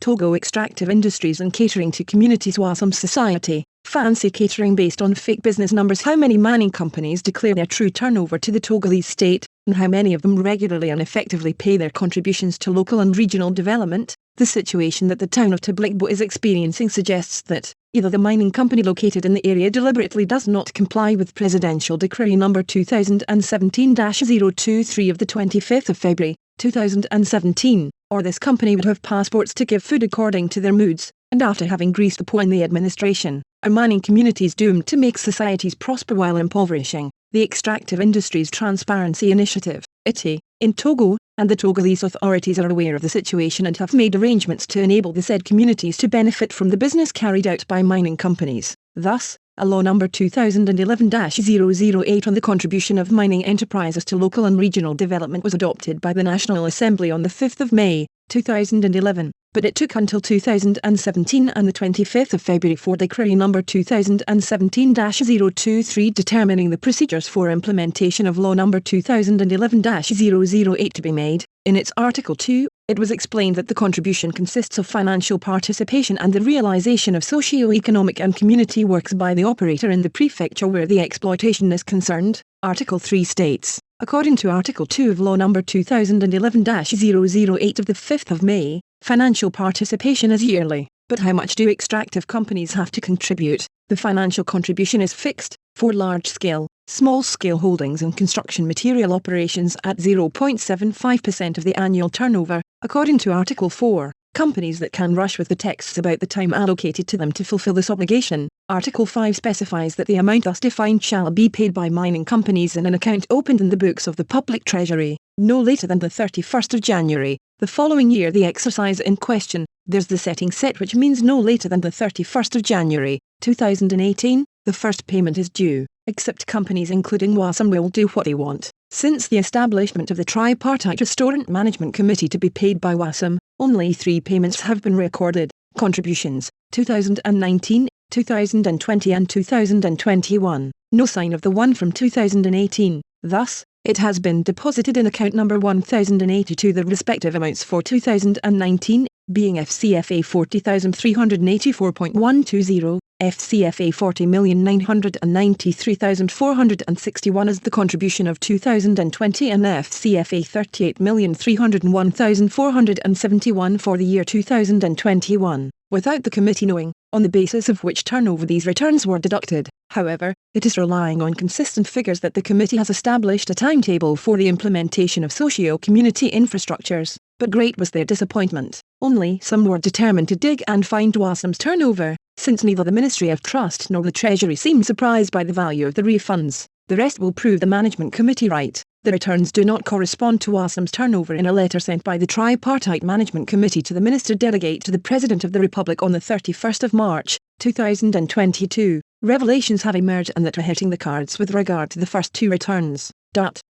Togo-Extractive Industries and Catering to Communities. WACEM Society, fancy catering based on fake business numbers. How many mining companies declare their true turnover to the Togolese state, and how many of them regularly and effectively pay their contributions to local and regional development? The situation that the town of Tabligbo is experiencing suggests that either the mining company located in the area deliberately does not comply with Presidential Decree No. 2017-023 of the 25th of February, 2017, or this company would have passports to give food according to their moods, and after having greased the pole in the administration, are mining communities doomed to make societies prosper while impoverishing. The Extractive Industries Transparency Initiative, ITI, in Togo, and the Togolese authorities are aware of the situation and have made arrangements to enable the said communities to benefit from the business carried out by mining companies. Thus, a Law No. 2011-008 on the contribution of mining enterprises to local and regional development was adopted by the National Assembly on the 5th of May, 2011, but it took until 2017 and the 25th of February for Decree No. 2017-023 determining the procedures for implementation of Law No. 2011-008 to be made. In its Article 2, it was explained that the contribution consists of financial participation and the realization of socio-economic and community works by the operator in the prefecture where the exploitation is concerned. Article 3 states, according to Article 2 of Law No. 2011-008 of the 5th of May, financial participation is yearly, but how much do extractive companies have to contribute? The financial contribution is fixed, for large-scale, small-scale holdings and construction material operations at 0.75% of the annual turnover, according to Article 4. Companies that can rush with the texts about the time allocated to them to fulfill this obligation. Article 5 specifies that the amount thus defined shall be paid by mining companies in an account opened in the books of the public treasury, no later than the 31st of January, the following year the exercise in question. There's the setting set which means no later than the 31st of January, 2018, the first payment is due, except companies including WACEM will do what they want. Since the establishment of the Tripartite Restaurant Management Committee to be paid by WACEM, only 3 payments have been recorded: contributions, 2019, 2020 and 2021. No sign of the one from 2018. Thus, it has been deposited in account number 1082 the respective amounts for 2019, being FCFA 40,384.120, FCFA 40,993,461 as the contribution of 2020 and FCFA 38,301,471 for the year 2021, without the committee knowing, on the basis of which turnover these returns were deducted. However, it is relying on consistent figures that the committee has established a timetable for the implementation of socio-community infrastructures, but great was their disappointment. Only some were determined to dig and find WACEM's turnover, since neither the Ministry of Trust nor the Treasury seemed surprised by the value of the refunds. The rest will prove the Management Committee right. The returns do not correspond to WACEM's turnover. In a letter sent by the Tripartite Management Committee to the Minister Delegate to the President of the Republic on the 31st of March, 2022, revelations have emerged and that are hitting the cards with regard to the first 2 returns.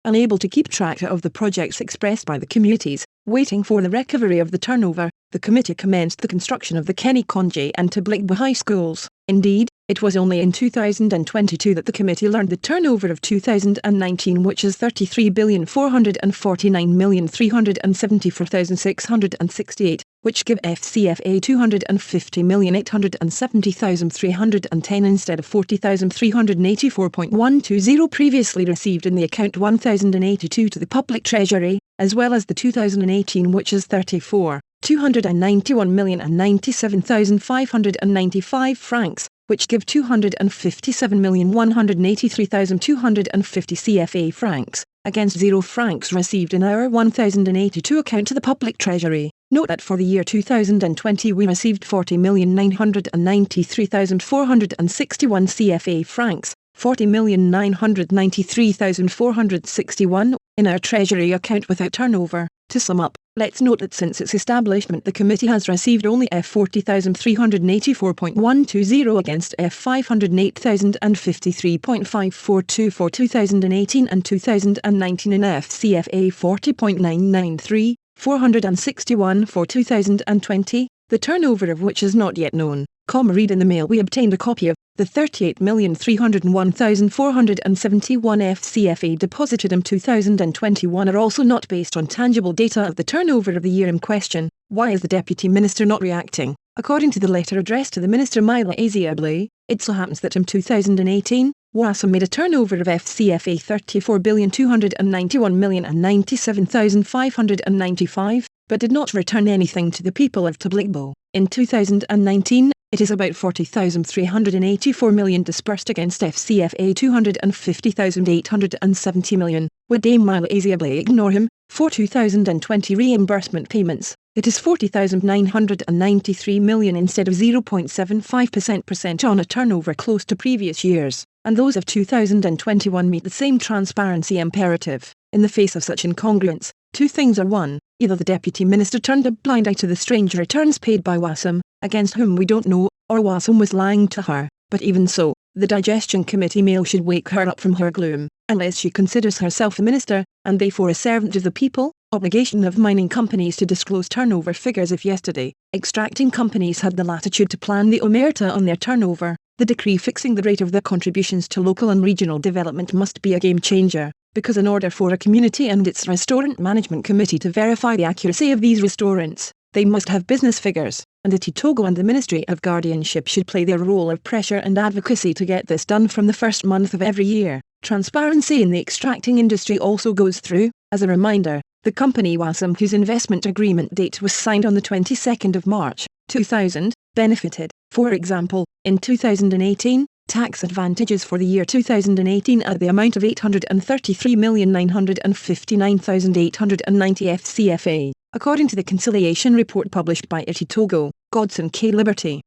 Unable to keep track of the projects expressed by the communities, waiting for the recovery of the turnover, the committee commenced the construction of the Kenny Konje and Tabligbo high schools. Indeed, it was only in 2022 that the committee learned the turnover of 2019, which is 33,449,374,668, which give FCFA 250,870,310 instead of 40,384.120 previously received in the account 1082 to the public treasury, as well as the 2018 which is 34,291,097,595 francs, which give 257,183,250 CFA francs, against 0 francs received in our 1082 account to the public treasury. Note that for the year 2020 we received 40,993,461 CFA francs, 40,993,461, in our treasury account without turnover. To sum up, let's note that since its establishment the committee has received only F40,384.120 against F508,053.542 for 2018 and 2019 and FCFA 40.993, 461 for 2020, the turnover of which is not yet known. Read in the mail we obtained a copy of the 38,301,471 FCFA deposited in 2021 are also not based on tangible data of the turnover of the year in question, Why is the Deputy Minister not reacting? According to the letter addressed to the Minister Mila Aziabli, it so happens that in 2018, WACEM made a turnover of FCFA 34,291,097,595, but did not return anything to the people of Tabligbo. In 2019, it is about 40,384 million disbursed against FCFA 250,870 million. Would Dame Mila Aziabli ignore him? For 2020 reimbursement payments, it is 40,993 million instead of 0.75% on a turnover close to previous years, and those of 2021 meet the same transparency imperative. In the face of such incongruence, two things are one: either the Deputy Minister turned a blind eye to the strange returns paid by WACEM, against whom we don't know, or WACEM was lying to her. But even so, the Digestion Committee mail should wake her up from her gloom, unless she considers herself a minister, and therefore a servant of the people. Obligation of mining companies to disclose turnover figures. If yesterday, extracting companies had the latitude to plan the omerta on their turnover, the decree fixing the rate of their contributions to local and regional development must be a game changer, because in order for a community and its restaurant management committee to verify the accuracy of these restaurants, they must have business figures, and the TOGO and the Ministry of Guardianship should play their role of pressure and advocacy to get this done from the first month of every year. Transparency in the extracting industry also goes through, as a reminder, the company WACEM, whose investment agreement date was signed on the 22nd of March, 2000, benefited, for example, in 2018, tax advantages for the year 2018 at the amount of 833,959,890 FCFA, according to the conciliation report published by ITI Togo, Godson K. Liberty.